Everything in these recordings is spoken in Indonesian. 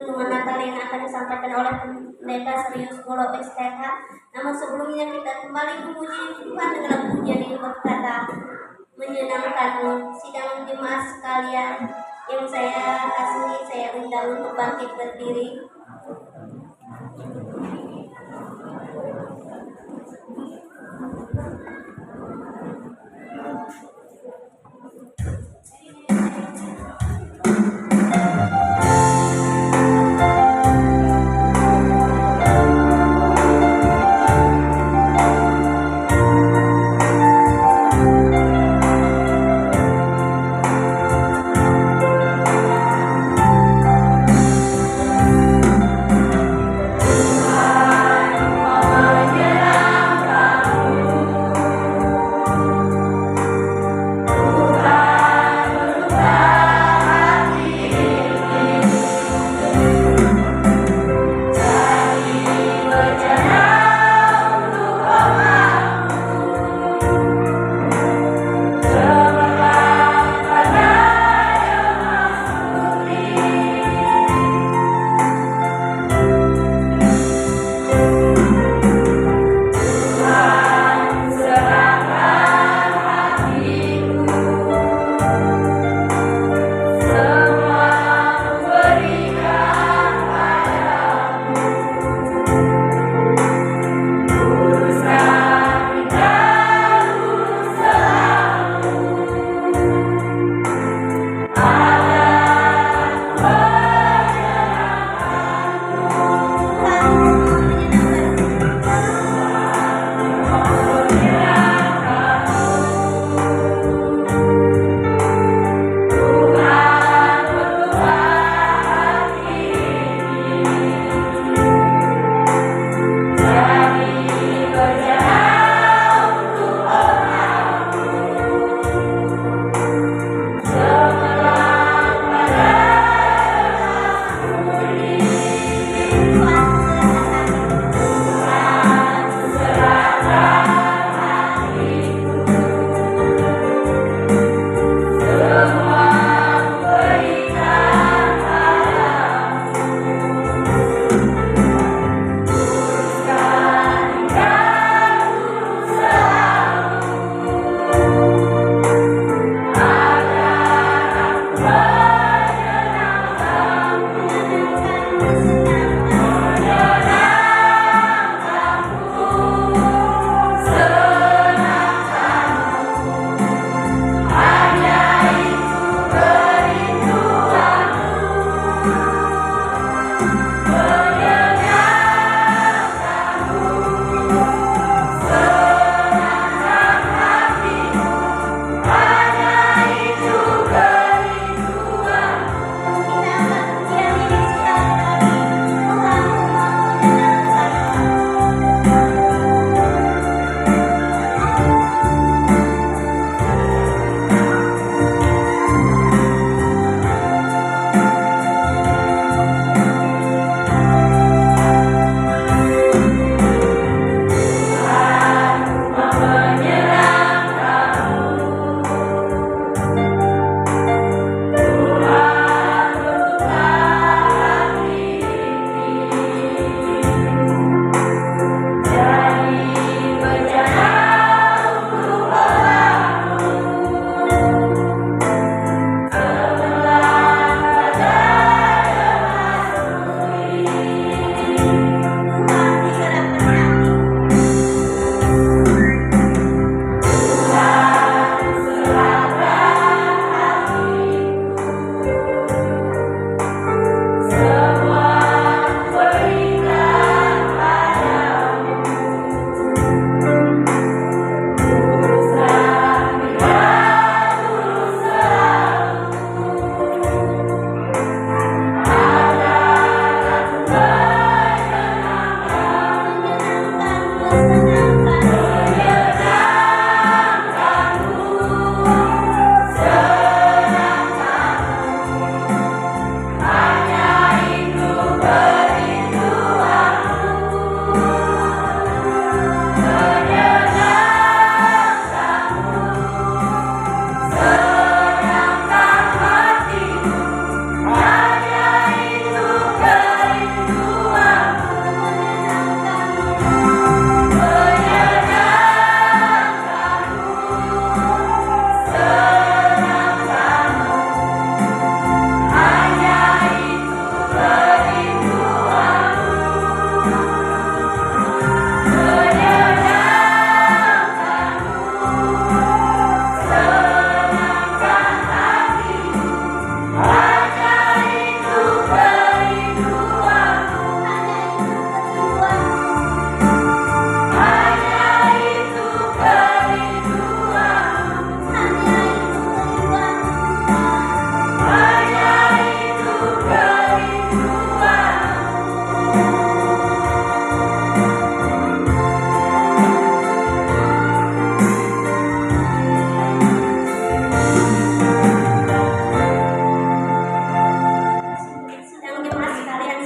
Renungan Natal yang akan disampaikan oleh Pendeta Serius Polo STH. Namun sebelumnya kita kembali memuji Tuhan dengan pujian yang berkata, menyenangkanmu sidang jemaat sekalian yang saya kasihi, saya undang untuk bangkit berdiri.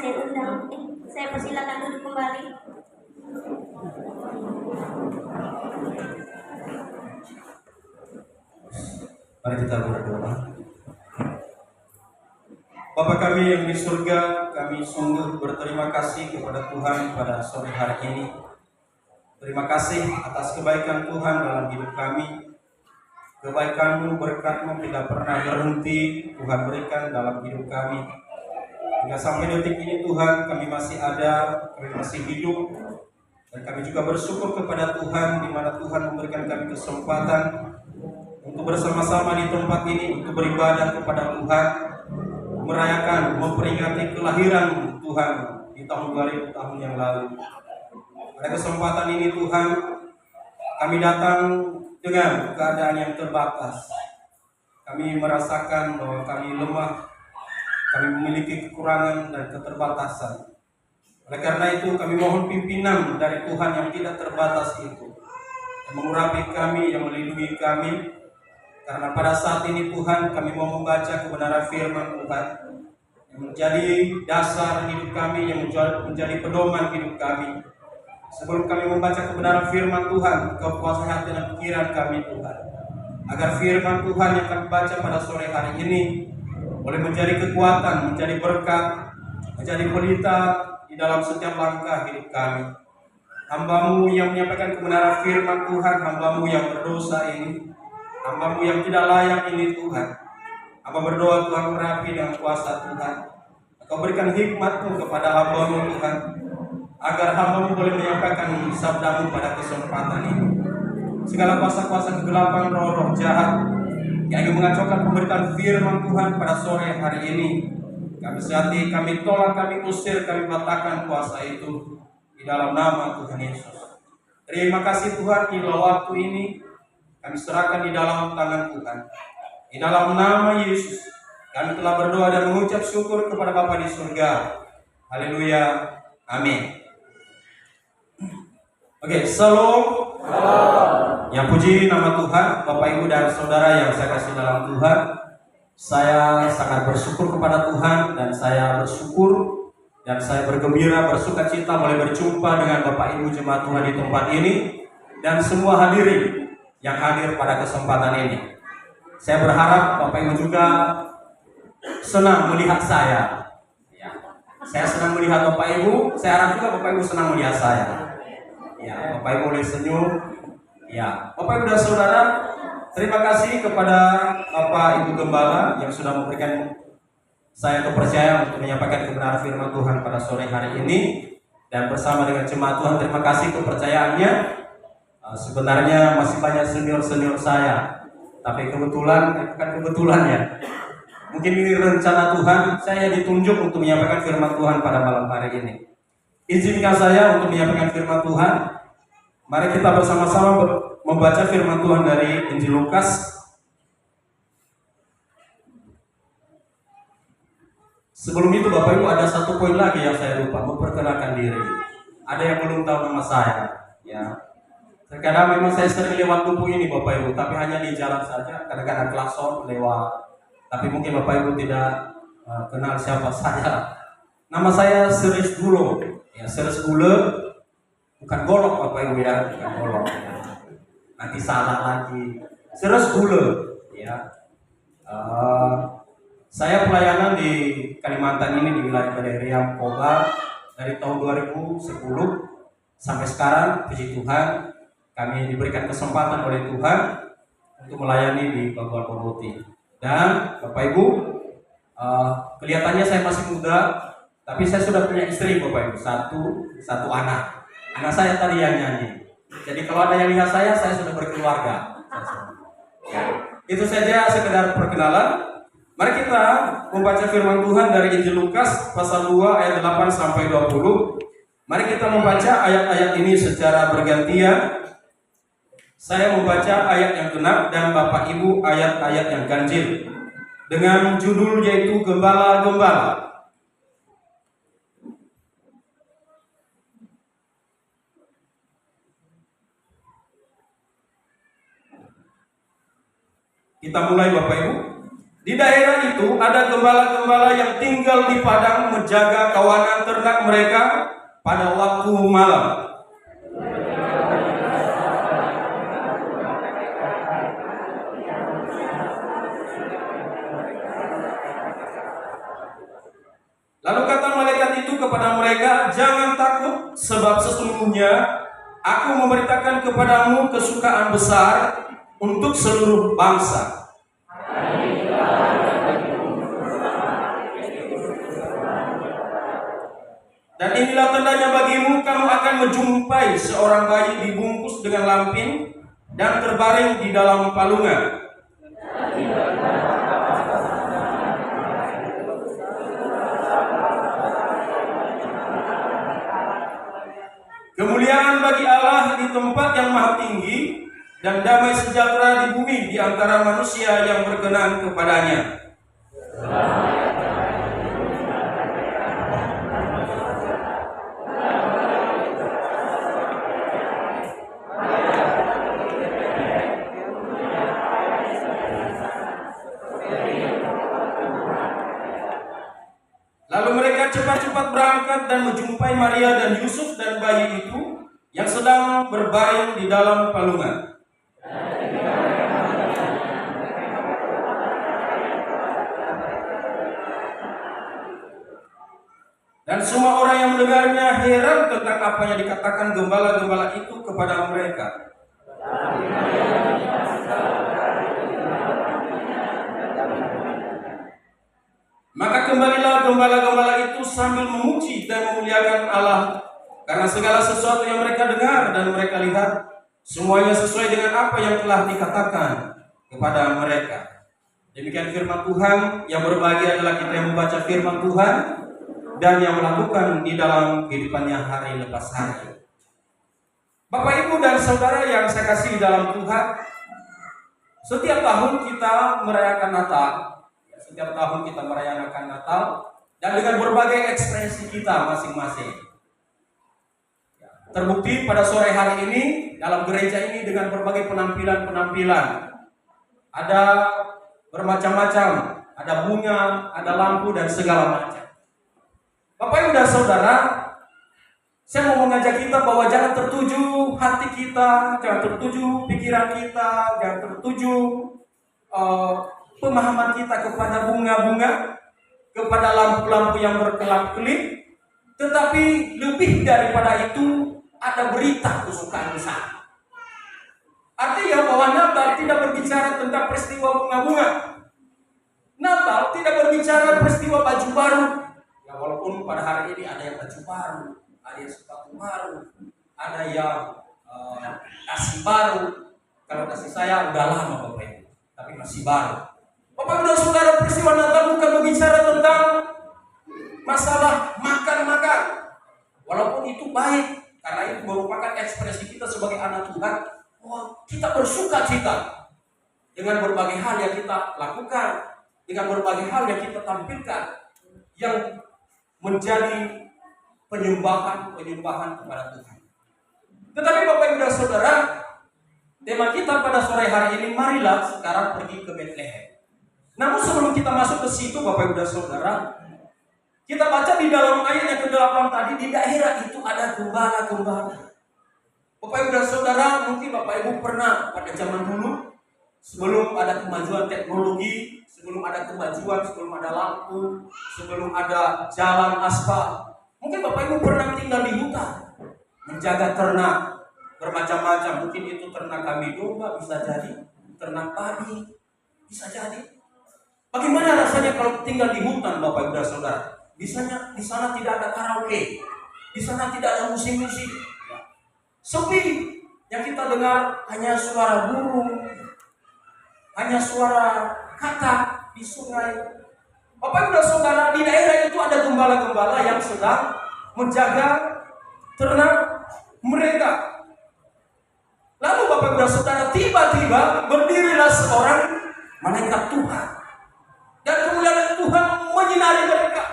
saya undang, saya persilakan duduk kembali. Mari kita berdoa. Bapa kami yang di surga, kami sungguh berterima kasih kepada Tuhan pada sore hari ini. Terima kasih atas kebaikan Tuhan dalam hidup kami. Kebaikan-Mu, berkat-Mu tidak pernah berhenti Tuhan berikan dalam hidup kami. Hingga sampai detik ini Tuhan, kami masih ada, kami masih hidup. Dan kami juga bersyukur kepada Tuhan di mana Tuhan memberikan kami kesempatan untuk bersama-sama di tempat ini untuk beribadah kepada Tuhan, merayakan, memperingati kelahiran Tuhan di tahun 2000 tahun yang lalu. Pada kesempatan ini Tuhan, kami datang dengan keadaan yang terbatas. Kami merasakan bahwa kami lemah, kami memiliki kekurangan dan keterbatasan. Oleh karena itu kami mohon pimpinan dari Tuhan yang tidak terbatas itu, yang mengurapi kami, yang melindungi kami. Karena pada saat ini Tuhan, kami mau membaca kebenaran firman Tuhan yang menjadi dasar hidup kami, yang menjadi pedoman hidup kami. Sebelum kami membaca kebenaran firman Tuhan, Kau kuasai hati dan pikiran kami Tuhan, agar firman Tuhan yang kami baca pada sore hari ini boleh menjadi kekuatan, menjadi berkat, menjadi pelita di dalam setiap langkah hidup kami. Hamba-Mu yang menyampaikan kebenaran firman Tuhan, hamba-Mu yang berdosa ini, hamba-Mu yang tidak layak ini Tuhan. Hamba berdoa Tuhan merapi dengan kuasa Tuhan. Kau berikan hikmat-Mu kepada hamba-Mu Tuhan, agar hamba-Mu boleh menyampaikan sabda-Mu pada kesempatan ini. Segala kuasa-kuasa kegelapan, roh-roh jahat yang ingin mengacaukan pemberitaan firman Tuhan pada sore hari ini, kami sehati, kami tolak, kami usir, kami batalkan kuasa itu di dalam nama Tuhan Yesus. Terima kasih Tuhan, inilah waktu ini kami serahkan di dalam tangan Tuhan. Di dalam nama Yesus kami telah berdoa dan mengucap syukur kepada Bapa di surga. Haleluya. Amin. Oke, shalom. Yang puji nama Tuhan, Bapak Ibu dan Saudara yang saya kasih dalam Tuhan. Saya sangat bersyukur kepada Tuhan, dan saya bersyukur dan saya bergembira, bersuka cita boleh berjumpa dengan Bapak Ibu jemaat Tuhan di tempat ini dan semua hadirin yang hadir pada kesempatan ini. Saya berharap Bapak Ibu juga senang melihat saya. Ya. Saya senang melihat Bapak Ibu. Saya harap juga Bapak Ibu senang melihat saya. Ya, Bapak Ibu boleh senyum. Ya, Bapak Ibu dan Saudara, terima kasih kepada Bapak Ibu Gembala yang sudah memberikan saya kepercayaan untuk menyampaikan kebenaran firman Tuhan pada sore hari ini. Dan bersama dengan jemaat Tuhan, terima kasih kepercayaannya. Sebenarnya masih banyak senior-senior saya, tapi kebetulan, bukan kebetulan ya, mungkin ini rencana Tuhan, saya ditunjuk untuk menyampaikan firman Tuhan pada malam hari ini. Izinkan saya untuk menyampaikan firman Tuhan. Mari kita bersama-sama membaca firman Tuhan dari Injil Lukas. Sebelum itu Bapak Ibu, ada satu poin lagi yang saya lupa, memperkenalkan diri. Ada yang belum tahu nama saya, ya. Terkadang memang saya sering lewat buku ini Bapak Ibu, tapi hanya di jalan saja. Kadang-kadang klakson lewat, tapi mungkin Bapak Ibu tidak kenal siapa saya. Nama saya Seris Gulo, ya. Seris Gulo, bukan golok Bapak Ibu ya, bukan golok. Nanti salah lagi. Seris Gulo, ya. Saya pelayanan di Kalimantan ini di wilayah Riau Koba dari tahun 2010 sampai sekarang. Puji Tuhan, kami diberikan kesempatan oleh Tuhan untuk melayani di Bagual Pemutih. Dan Bapak Ibu, kelihatannya saya masih muda, tapi saya sudah punya istri Bapak Ibu, satu anak. Anak saya tadi yang nyanyi. Jadi kalau ada yang lihat saya sudah berkeluarga. Ya. Itu saja sekedar perkenalan. Mari kita membaca firman Tuhan dari Injil Lukas pasal 2 ayat 8 sampai 20. Mari kita membaca ayat-ayat ini secara bergantian. Saya membaca ayat yang genap dan Bapak Ibu ayat-ayat yang ganjil dengan judul yaitu Gembala-Gembala. Kita mulai Bapak Ibu. Di daerah itu ada gembala-gembala yang tinggal di padang menjaga kawanan ternak mereka pada waktu malam. Lalu kata malaikat itu kepada mereka, "Jangan takut, sebab sesungguhnya aku memberitakan kepadamu kesukaan besar untuk seluruh bangsa. Dan inilah tandanya bagimu, kamu akan menjumpai seorang bayi dibungkus dengan lampin dan terbaring di dalam palungan." Kemuliaan bagi Allah di tempat yang maha tinggi, dan damai sejahtera di bumi di antara manusia yang berkenan kepadanya. Lalu mereka cepat-cepat berangkat dan menjumpai Maria dan Yusuf dan bayi itu yang sedang berbaring di dalam palungan. Dan semua orang yang mendengarnya heran tentang apa yang dikatakan gembala-gembala itu kepada mereka. Maka kembalilah gembala-gembala itu sambil memuji dan memuliakan Allah, karena segala sesuatu yang mereka dengar dan mereka lihat, semuanya sesuai dengan apa yang telah dikatakan kepada mereka. Demikian firman Tuhan. Yang berbahagia adalah kita yang membaca firman Tuhan dan yang melakukan di dalam kehidupannya hari lepas hari. Bapak, Ibu, dan Saudara yang saya kasih di dalam Tuhan, setiap tahun kita merayakan Natal. Setiap tahun kita merayakan Natal dan dengan berbagai ekspresi kita masing-masing. Terbukti pada sore hari ini dalam gereja ini dengan berbagai penampilan-penampilan. Ada bermacam-macam, ada bunga, ada lampu dan segala macam. Bapak, Ibu, dan Saudara, saya mau mengajak kita bahwa jangan tertuju hati kita, jangan tertuju pikiran kita, jangan tertuju pemahaman kita kepada bunga-bunga, kepada lampu-lampu yang berkelap-kelip, tetapi lebih daripada itu ada berita kesukaan besar. Artinya bahwa Natal tidak berbicara tentang peristiwa bunga-bunga. Natal tidak berbicara peristiwa baju baru. Ya, walaupun pada hari ini ada yang baju baru, ada yang sepatu baru, ada yang kasih baru. Kalau kasih saya udah lama Bapak Ibu, tapi masih baru. Bapak, Ibu, Saudara, peristiwa Natal bukan berbicara tentang masalah makan-makan. Walaupun itu baik, karena itu merupakan ekspresi kita sebagai anak Tuhan, bahwa kita bersuka cita dengan berbagai hal yang kita lakukan, dengan berbagai hal yang kita tampilkan, yang menjadi penyembahan kepada Tuhan. Tetapi Bapak, Ibu, dan Saudara, tema kita pada sore hari ini, marilah sekarang pergi ke Bethlehem. Namun sebelum kita masuk ke situ, Bapak, Ibu, dan Saudara, kita baca di dalam ayat yang ke-8 tadi, di daerah itu ada gembala-gembala. Bapak, Ibu, dan Saudara, mungkin Bapak Ibu pernah pada zaman dulu, sebelum ada kemajuan teknologi, sebelum ada kemajuan, sebelum ada lampu, sebelum ada jalan aspal, mungkin Bapak Ibu pernah tinggal di hutan, menjaga ternak bermacam-macam. Mungkin itu ternak kambing domba, bisa jadi ternak padi, bisa jadi. Bagaimana rasanya kalau tinggal di hutan, Bapak, Ibu, dan Saudara? Bisanya di sana tidak ada karaoke, di sana tidak ada musik-musik, sepi. Yang kita dengar hanya suara burung, hanya suara katak di sungai. Bapak, Ibu, dan Saudara, di daerah itu ada gembala-gembala yang sedang menjaga ternak mereka. Lalu Bapak, Ibu, dan Saudara, tiba-tiba berdirilah seorang malaikat Tuhan. Dan kemuliaan Tuhan menyinari mereka,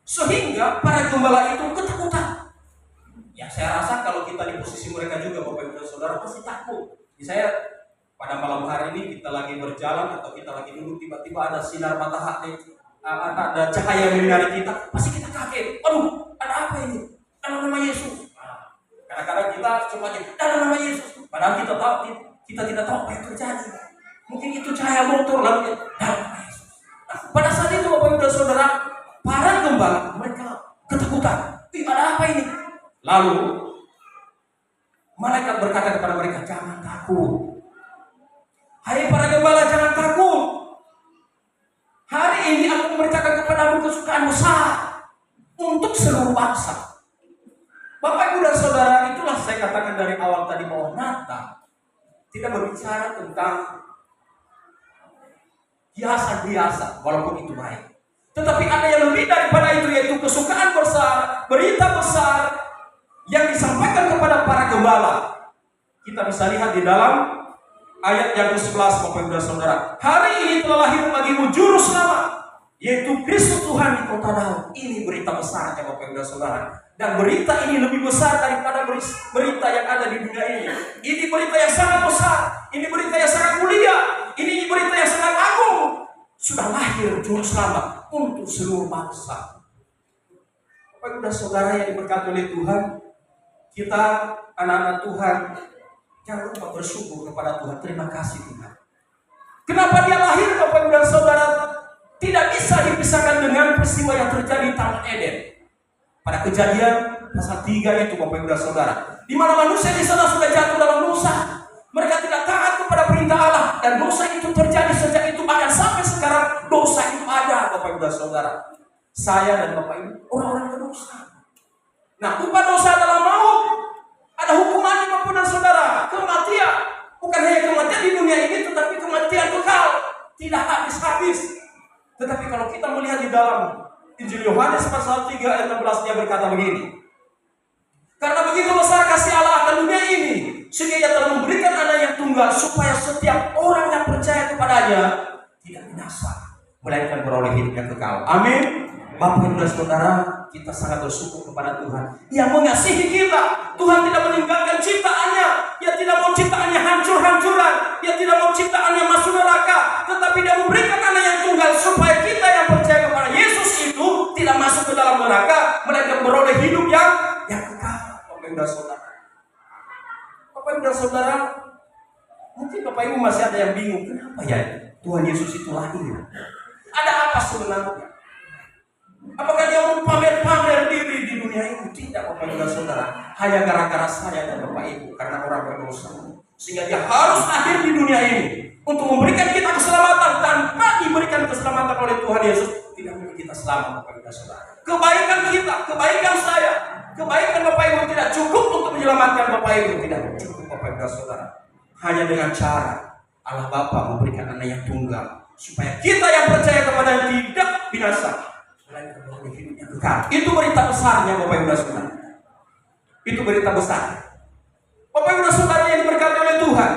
sehingga para gembala itu ketakutan. Ya, saya rasa kalau kita di posisi mereka juga, Bapak, Ibu, dan Saudara, pasti takut. Saya Pada malam hari ini kita lagi berjalan atau kita lagi duduk, tiba-tiba ada sinar matahari, ada cahaya yang menyinari kita, pasti kita kaget. Aduh, ada apa ini? Dalam nama Yesus. Kadang-kadang kita cuma dalam nama Yesus. Padahal kita tidak tahu apa yang terjadi. Mungkin itu cahaya motor lalu dalam nama Yesus. Nah, pada saat itu Bapak Ibu dan Saudara, para gembala mereka ketakutan. Ada apa ini? Lalu malaikat berkata kepada mereka, jangan takut. Hai para gembala, jangan takut. Hari ini aku memberitakan kepadamu kesukaan besar untuk seluruh bangsa. Bapak Ibu dan Saudara, itulah saya katakan dari awal tadi bahwa Natal tidak berbicara tentang hiasan-hiasan, walaupun itu baik. Tetapi ada yang lebih daripada itu, yaitu kesukaan besar, berita besar yang disampaikan kepada para gembala. Kita bisa lihat di dalam ayat yang ke-11, Bapak Ibu dan Saudara. Hari ini telah lahir bagimu juru selamat, yaitu Kristus Tuhan di kota Daud. Ini berita besarnya Bapak Ibu dan Saudara. Dan berita ini lebih besar daripada berita yang ada di dunia ini. Ini berita yang sangat besar. Ini berita yang sangat mulia. Ini berita yang sangat agung. Sudah lahir juru selamat untuk seluruh bangsa. Bapak Ibu dan Saudara yang diberkati oleh Tuhan, kita anak-anak Tuhan, jangan lupa bersyukur kepada Tuhan. Terima kasih Tuhan. Kenapa dia lahir Bapak Ibu dan Saudara? Tidak bisa dipisahkan dengan peristiwa yang terjadi di Taman Eden. Pada Kejadian pasal 3 itu Bapak Ibu dan Saudara, di mana manusia di sana sudah jatuh dalam dosa. Mereka tidak taat kepada perintah Allah, dan dosa itu terjadi sejak itu, bahkan sampai sekarang dosa itu ada Bapak Ibu dan Saudara. Saya dan Bapak Ibu orang-orang berdosa. Nah, upah dosa adalah maut. Ada hukumannya Bapak dan Saudara, kematian. Bukan hanya kematian di dunia ini, tetapi kematian kekal, tidak habis-habis. Tetapi kalau kita melihat di dalam Injil Yohanes pasal 3 ayat 16, dia berkata begini. Karena begitu besar kasih Allah akan dunia ini, sehingga Ia telah memberikan anak yang tunggal, supaya setiap orang yang percaya kepadanya tidak binasa, melainkan beroleh hidup yang kekal. Amin. Bapak Ibu dan Saudara, kita sangat bersyukur kepada Tuhan yang mengasihi kita. Tuhan tidak meninggalkan ciptaannya. Ia tidak mau ciptaannya hancur-hancuran. Ia tidak mau ciptaannya masuk neraka. Tetapi Dia memberikan anak yang tunggal supaya kita yang percaya kepada Yesus itu tidak masuk ke dalam neraka, melainkan beroleh hidup yang kekal. Bapak Ibu dan Saudara, Bapak Ibu dan Saudara, mungkin Bapak Ibu masih ada yang bingung, kenapa ya Tuhan Yesus itu lahir? Ada apa sebenarnya? Apakah Dia mau pamer-pamer diri di dunia ini? Tidak Bapak Ibu dan Saudara. Hanya gara-gara saya dan Bapak Ibu, karena orang berdosa, sehingga Dia harus lahir di dunia ini untuk memberikan kita keselamatan. Tanpa diberikan keselamatan oleh Tuhan Yesus, tidak mungkin kita selamat Bapak Ibu dan Saudara. Kebaikan kita, kebaikan saya, kebaikan Bapak Ibu tidak cukup untuk menyelamatkan Bapak Ibu. Tidak cukup Bapak Ibu dan Saudara. Hanya dengan cara Allah Bapa memberikan anak yang tunggal, supaya kita yang percaya kepada Dia tidak binasa, itu berita besarnya Bapak Ibu dan Saudara. Itu berita besar. Bapak Ibu dan Saudara yang diberkati oleh Tuhan,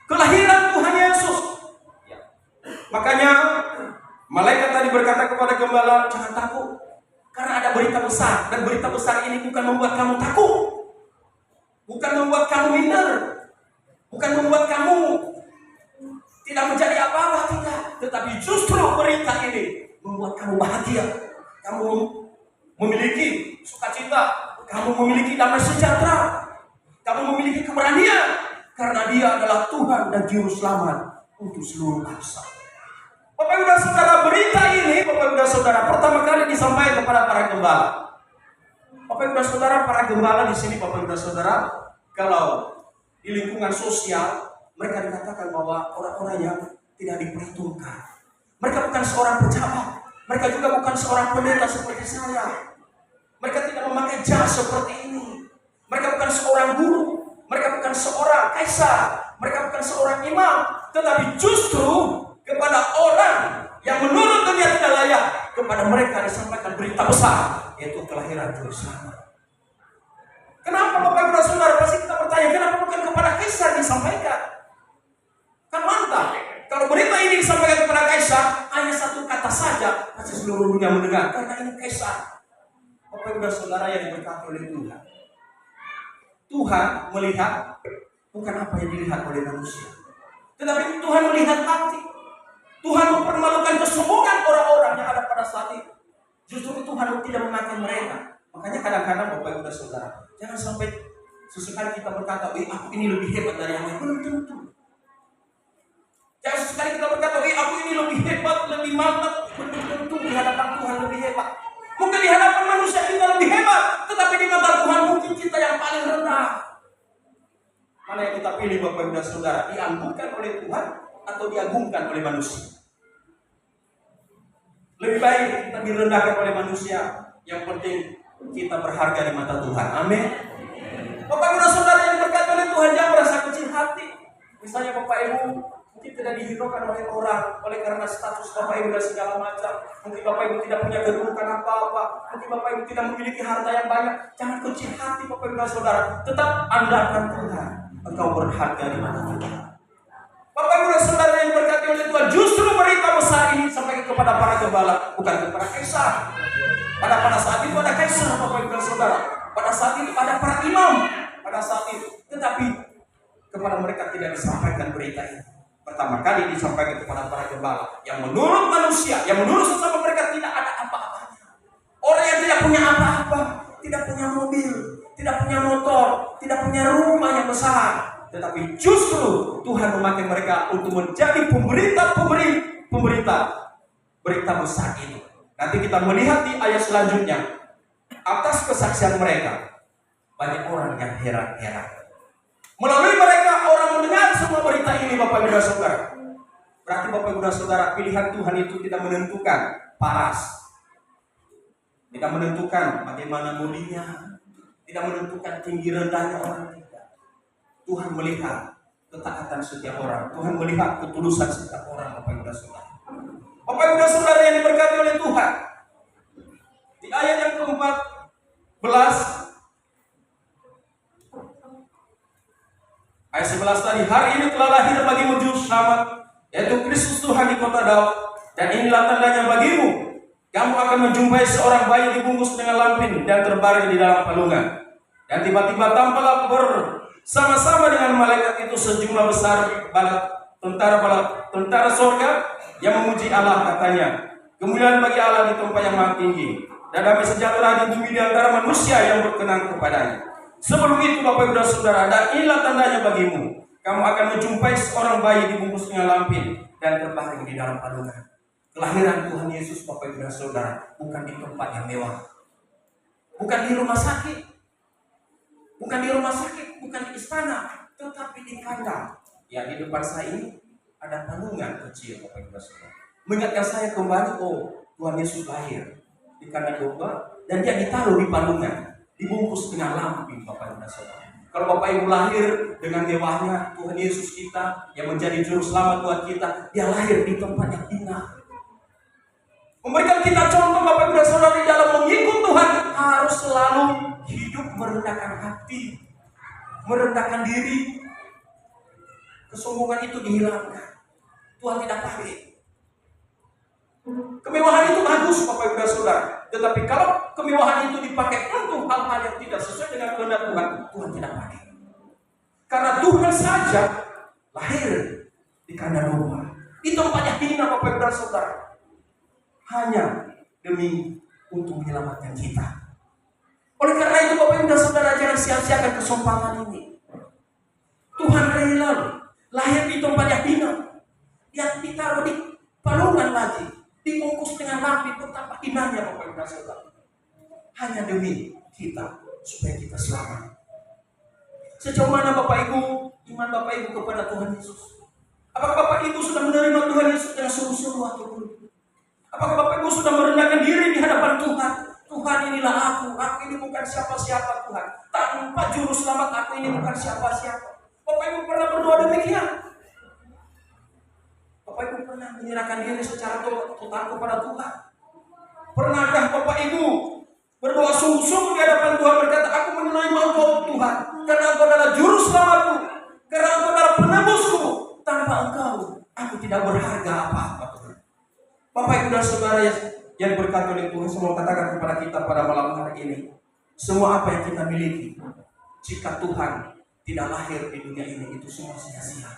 kelahiran Tuhan Yesus. Makanya malaikat tadi berkata kepada gembala, jangan takut, karena ada berita besar. Dan berita besar ini bukan membuat kamu takut, bukan membuat kamu minder, bukan membuat kamu tidak menjadi apa-apa, tidak. Tetapi justru berita ini membuat kamu bahagia. Kamu memiliki sukacita, kamu memiliki damai sejahtera, kamu memiliki keberanian, karena Dia adalah Tuhan dan Juru Selamat untuk seluruh bangsa. Bapak Ibu dan Saudara, berita ini Bapak Ibu dan Saudara pertama kali disampaikan kepada para gembala. Bapak Ibu dan Saudara, para gembala di sini Bapak Ibu dan Saudara, kalau di lingkungan sosial mereka dikatakan bahwa orang-orang yang tidak diperhitungkan. Mereka bukan seorang pejabat. Mereka juga bukan seorang pendeta seperti saya. Mereka tidak memakai jas seperti ini. Mereka bukan seorang guru. Mereka bukan seorang kaisar. Mereka bukan seorang imam. Tetapi justru kepada orang yang menurut dunia tidak layak, kepada mereka disampaikan berita besar, yaitu kelahiran Juru Selamat. Kenapa Bapak Ibu dan Saudara? Pasti kita bertanya, kenapa bukan kepada kaisar disampaikan? Kan mantap. Kalau berita ini disampaikan kepada kaisar, hanya satu kata saja, pasti seluruh dunia mendengar, karena ini kaisar. Bapak Ibu dan Saudara yang diberkati oleh Tuhan, Tuhan melihat bukan apa yang dilihat oleh manusia. Tetapi Tuhan melihat hati. Tuhan mempermalukan kesombongan orang-orang yang ada pada saat itu. Justru Tuhan tidak memakai mereka. Makanya kadang-kadang Bapak Ibu dan Saudara, jangan sampai sesekali kita berkata, aku ini lebih hebat dari yang lain. Belum tentu. Jangan sesekali kita berkata, aku ini lebih hebat, lebih mantap. Belum tentu di hadapan Tuhan lebih hebat. Mungkin di hadapan manusia kita lebih hebat, tetapi di mata Tuhan mungkin kita yang paling rendah. Mana yang kita pilih Bapak Ibu dan Saudara? Dianggukan oleh Tuhan atau diagungkan oleh manusia? Lebih baik kita direndahkan oleh manusia. Yang penting kita berharga di mata Tuhan. Amin. Bapak Ibu dan Saudara yang berkati oleh Tuhan, jangan merasa kecil hati. Misalnya Bapak Ibu mungkin tidak dihiraukan oleh orang oleh karena status Bapak Ibu dan segala macam. Mungkin Bapak Ibu tidak punya kedudukan apa-apa. Mungkin Bapak Ibu tidak memiliki harta yang banyak. Jangan kecil hati Bapak Ibu dan Saudara. Tetap andalkan Tuhan. Engkau berharga di mata Tuhan. Bapak Ibu dan Saudara yang berkati oleh Tuhan, justru berita besar ini sampai kepada para gembala, bukan kepada kaisar. Pada saat itu ada kaisar Bapak Ibu dan Saudara. Pada saat itu ada para imam. Pada saat itu, tetapi kepada mereka tidak disampaikan berita ini. Pertama kali disampaikan kepada para gembala yang menurut manusia, yang menurut sesama mereka tidak ada apa-apanya. Orang yang tidak punya apa-apa, tidak punya mobil, tidak punya motor, tidak punya rumah yang besar, tetapi justru Tuhan memakai mereka untuk menjadi pemberita berita besar ini. Nanti kita melihat di ayat selanjutnya, atas kesaksian mereka banyak orang yang heran-heran. Melalui mereka orang mendengar semua berita ini Bapak Ibu dan Saudara. Berarti Bapak Ibu dan Saudara, pilihan Tuhan itu tidak menentukan paras, tidak menentukan bagaimana mulinya, tidak menentukan tinggi rendahnya orang. Tuhan melihat ketaatan setiap orang. Tuhan melihat ketulusan setiap orang Bapak Ibu dan Saudara. Bapak Ibu dan Saudara yang diberkati oleh Tuhan. Di ayat yang ke-14, ayat 11 tadi, hari ini telah lahir bagimu juru selamat, yaitu Kristus Tuhan di kota Daud, dan inilah tandanya bagimu. Kamu akan menjumpai seorang bayi dibungkus dengan lampin dan terbaring di dalam palungan. Dan tiba-tiba tampaklah sama-sama dengan malaikat itu sejumlah besar tentara sorga yang memuji Allah, katanya, kemuliaan bagi Allah di tempat yang maha tinggi, dan damai sejahtera di bumi di antara manusia yang berkenan kepadanya. Sebelum itu Bapak Ibu dan Saudara, dan inilah tandanya bagimu, kamu akan menjumpai seorang bayi dibungkus dengan lampin dan terbaring di dalam palungan. Kelahiran Tuhan Yesus Bapak Ibu dan Saudara bukan di tempat yang mewah, bukan di rumah sakit, bukan di istana, tetapi di kandang. Ya, di depan saya ini ada palungan kecil Bapak Ibu dan Saudara. Mengingatkan saya kembali, Tuhan Yesus lahir di kandang domba dan dia ditaruh di palungan, dibungkus dengan lampin Bapak Ibu dan Saudara. Kalau Bapak Ibu lahir dengan mewahnya, Tuhan Yesus kita yang menjadi juru selamat buat kita, dia lahir di tempat yang hina. Memberikan kita contoh Bapak Ibu dan Saudara di dalam mengikut Tuhan harus selalu hidup merendahkan hati, merendahkan diri. Kesombongan itu dihilangkan. Tuhan tidak pakai. Kemewahan itu bagus Bapak Ibu dan Saudara, tetapi kalau kemewahan itu dipakai untuk hal-hal yang tidak sesuai dengan kehendak Tuhan, Tuhan tidak pakai. Karena Tuhan saja lahir di kandang domba, di tempat yang hina Bapak Ibu dan Saudara, hanya demi untuk menyelamatkan kita. Oleh karena itu Bapak Ibu dan Saudara, jangan sia-siakan kesempatan ini. Tuhan rela lahir di tempat yang hina, yang ditaruh di palungan lagi, dibungkus dengan lampin, betapa hinanya Bapak Ibu dan Saudara, hanya demi kita, supaya kita selamat. Sejauh mana Bapak Ibu, iman Bapak Ibu kepada Tuhan Yesus? Apakah Bapak Ibu sudah menerima Tuhan Yesus dengan sungguh-sungguh atau belum? Apakah Bapak Ibu sudah merendahkan diri di hadapan Tuhan? Tuhan, inilah aku ini bukan siapa-siapa Tuhan. Tanpa juru selamat aku ini bukan siapa-siapa. Bapak Ibu pernah berdoa demikian? Bapak Ibu pernah menyerahkan diri secara total kepada Tuhan? Pernahkah Bapak Ibu berdoa sungguh-sungguh di hadapan Tuhan, berkata, aku menerima Engkau Tuhan, karena Engkau adalah juru selamatku, karena Engkau adalah penebusku, tanpa Engkau aku tidak berharga apa-apa Tuhan. Bapak Ibu dan Saudara yang berkati oleh Tuhan, saya mau katakan kepada kita pada malam hari ini, semua apa yang kita miliki, jika Tuhan tidak lahir di dunia ini, itu semua sia-sia.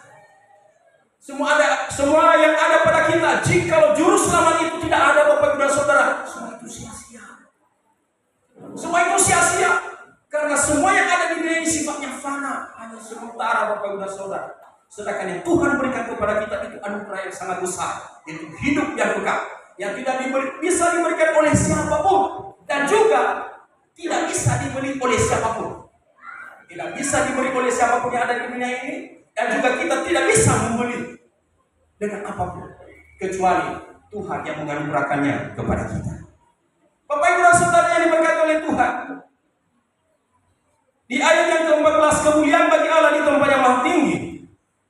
Semua yang ada pada kita, jikalau juru selamat itu tidak ada, Bapak Ibu dan Saudara, semua itu sia-sia. Semua itu sia-sia. Karena semua yang ada di dunia ini sifatnya fana, hanya sementara, Bapak Ibu dan Saudara. Sedangkan yang Tuhan berikan kepada kita itu anugerah yang sangat besar, yaitu hidup yang kekal, yang tidak bisa diberikan oleh siapapun, dan juga tidak bisa dibeli oleh siapapun. Tidak bisa diberi oleh siapapun yang ada di dunia ini, dan juga kita tidak bisa membeli dengan apapun, kecuali Tuhan yang menganugerahkannya kepada kita. Bapak Ibu dan Saudara yang diberkati oleh Tuhan, di ayat yang ke-14, kemuliaan bagi Allah di tempat yang maha tinggi,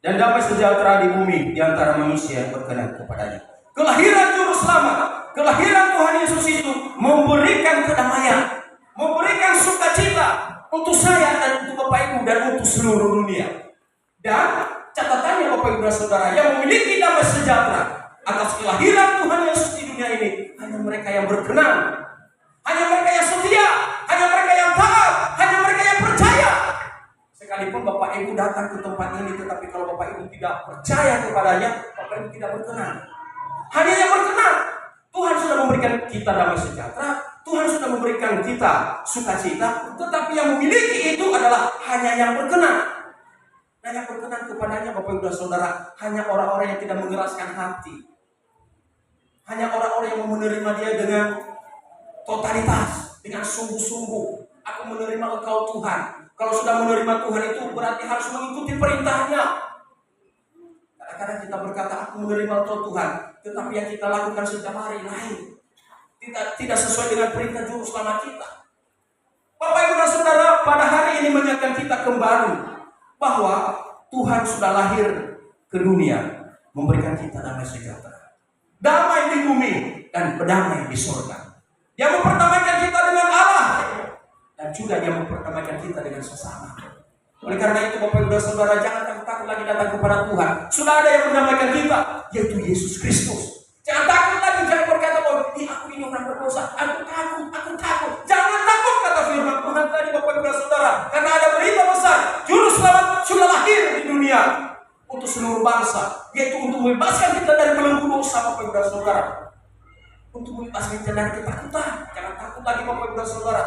dan damai sejahtera di bumi di antara manusia yang berkenan kepadanya. Kelahiran Juru Selamat, kelahiran Tuhan Yesus itu memberikan kedamaian, memberikan sukacita untuk saya dan untuk Bapak Ibu dan untuk seluruh dunia. Dan catatannya Bapak Ibu dan Saudara, yang memiliki damai sejahtera atas kelahiran Tuhan Yesus di dunia ini hanya mereka yang berkenan, hanya mereka yang setia, hanya mereka yang taat, hanya mereka yang percaya. Sekalipun Bapak Ibu datang ke tempat ini, tetapi kalau Bapak Ibu tidak percaya kepadanya, Bapak Ibu tidak berkenan. Hanya yang berkenan. Tuhan sudah memberikan kita damai sejahtera, Tuhan sudah memberikan kita sukacita, tetapi yang memiliki itu adalah hanya yang berkenan. Nah, yang berkenan kepadanya, Bapak Ibu dan Saudara, hanya orang-orang yang tidak mengeraskan hati. Hanya orang-orang yang menerima dia dengan totalitas, dengan sungguh-sungguh. Aku menerima Engkau Tuhan. Kalau sudah menerima Tuhan itu berarti harus mengikuti perintahnya. Kadang-kadang kita berkata, aku menerima Engkau Tuhan, tetapi yang kita lakukan setiap hari lain, tidak sesuai dengan perintah Juru Selamat kita. Bapak Ibu dan Saudara, pada hari ini mengingatkan kita kembali bahwa Tuhan sudah lahir ke dunia, memberikan kita damai sejahtera, damai di bumi dan berdamai di surga. Dia memperdamaikan kita dengan Allah, dan juga dia memperdamaikan kita dengan sesama. Oleh karena itu, Bapak Ibu dan Saudara, jangan takut lagi datang kepada Tuhan. Sudah ada yang mendamaikan kita, yaitu Yesus Kristus. Jangan takut lagi, jangan berkata bahwa aku ini orang berdosa, aku takut. Jangan takut, kata firman Tuhan tadi, Bapak Ibu dan Saudara, karena ada berita besar, Juru Selamat sudah lahir di dunia untuk seluruh bangsa, yaitu untuk membebaskan kita dari belenggu dosa, Bapak Ibu dan Saudara, untuk membebaskan kita dari ketakutan. Jangan takut lagi, Bapak Ibu dan Saudara.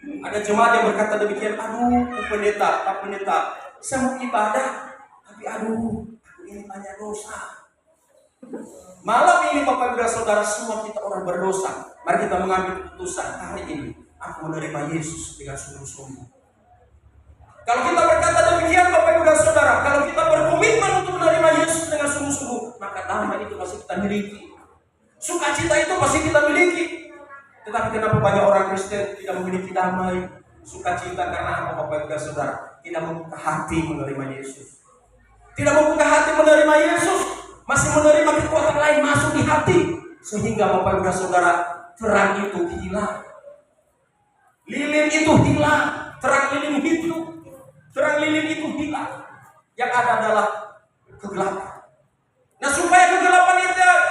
Ada jemaat yang berkata demikian, aduh Pak pendeta, saya mau ibadah, tapi aduh, aku ini banyak dosa. Malam ini Bapak Ibu dan Saudara, semua kita orang berdosa. Mari kita mengambil keputusan hari ini, aku menerima Yesus dengan sungguh-sungguh. Kalau kita berkata demikian, Bapak Ibu dan Saudara, kalau kita berkomitmen untuk menerima Yesus dengan sungguh-sungguh, maka damai itu pasti kita miliki, sukacita itu pasti kita miliki. Tetapi kenapa banyak orang Kristen tidak memiliki damai, sukacita? Karena apa, Bapak Ibu dan Saudara? Tidak membuka hati menerima Yesus. Tidak membuka hati menerima Yesus, masih menerima kekuatan lain masuk di hati, sehingga Bapak Ibu dan Saudara, terang itu hilang, lilin itu hilang, terang lilin itu hilang. Yang ada adalah kegelapan. Nah, supaya kegelapan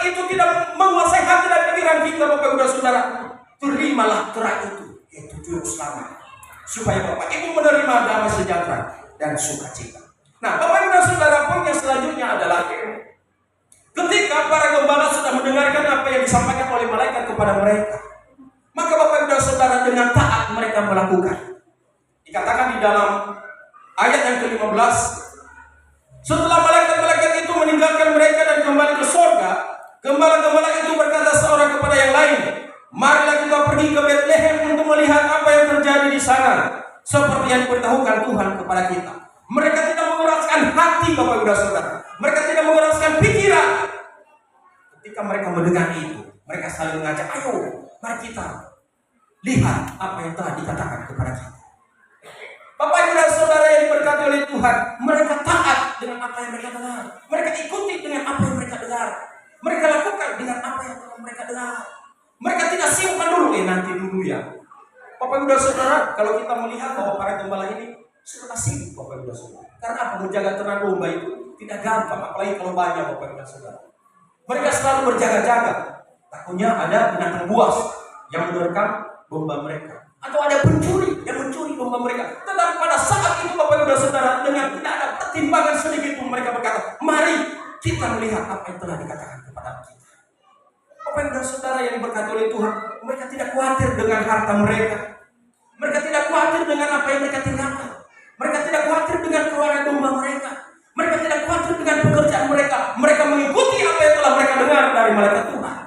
itu tidak menguasai hati dan pikiran kita, Bapak Ibu dan Saudara, terimalah terang itu, yaitu Juru Selamat, supaya Bapak Ibu menerima damai sejahtera dan sukacita. Nah, Bapak Ibu dan Saudara, poin yang selanjutnya adalah ketika para gembala sudah mendengarkan apa yang disampaikan oleh malaikat kepada mereka, maka Bapak Ibu dan Saudara dengan taat mereka melakukan. Dikatakan di dalam ayat yang ke-15, setelah malaikat-malaikat itu meninggalkan mereka dan kembali ke surga, gembala-gembala itu berkata seorang kepada yang lain, marilah kita pergi ke Bethlehem untuk melihat apa yang terjadi di sana, seperti yang diberitahukan Tuhan kepada kita. Mereka tidak mengeraskan hati, Bapak Ibu dan Saudara. Mereka tidak mengeraskan pikiran. Ketika mereka mendengar itu, mereka saling mengajak, ayo, mari kita lihat apa yang telah dikatakan kepada kita. Bapak Ibu dan Saudara yang diberkati oleh Tuhan, mereka taat dengan apa yang mereka dengar. Mereka ikuti dengan apa yang mereka dengar. Mereka lakukan dengan apa yang telah mereka dengar. Mereka tidak simpan dulu, nanti dulu ya. Bapak Ibu dan Saudara, kalau kita melihat bahwa para gembala ini sudah sibuk, Bapak Ibu dan Saudara. Karena apa? Menjaga ternak domba itu tidak gampang, apalagi kalau banyak, Bapak Ibu dan Saudara. Mereka selalu berjaga-jaga. Takutnya ada binatang buas yang menerkam domba mereka, atau ada pencuri yang mencuri domba mereka. Tetapi pada saat itu Bapak Ibu dan Saudara, dengan tidak ada pertimbangan sedikit pun mereka berkata, mari kita melihat apa yang telah dikatakan kepada kita. Bapak Ibu dan Saudara yang diberkati oleh Tuhan, mereka tidak khawatir dengan harta mereka. Mereka tidak khawatir dengan apa yang mereka tinggalkan. Mereka tidak khawatir dengan keluarga domba mereka. Mereka tidak khawatir dengan pekerjaan mereka. Mereka mengikuti apa yang telah mereka dengar dari malaikat Tuhan.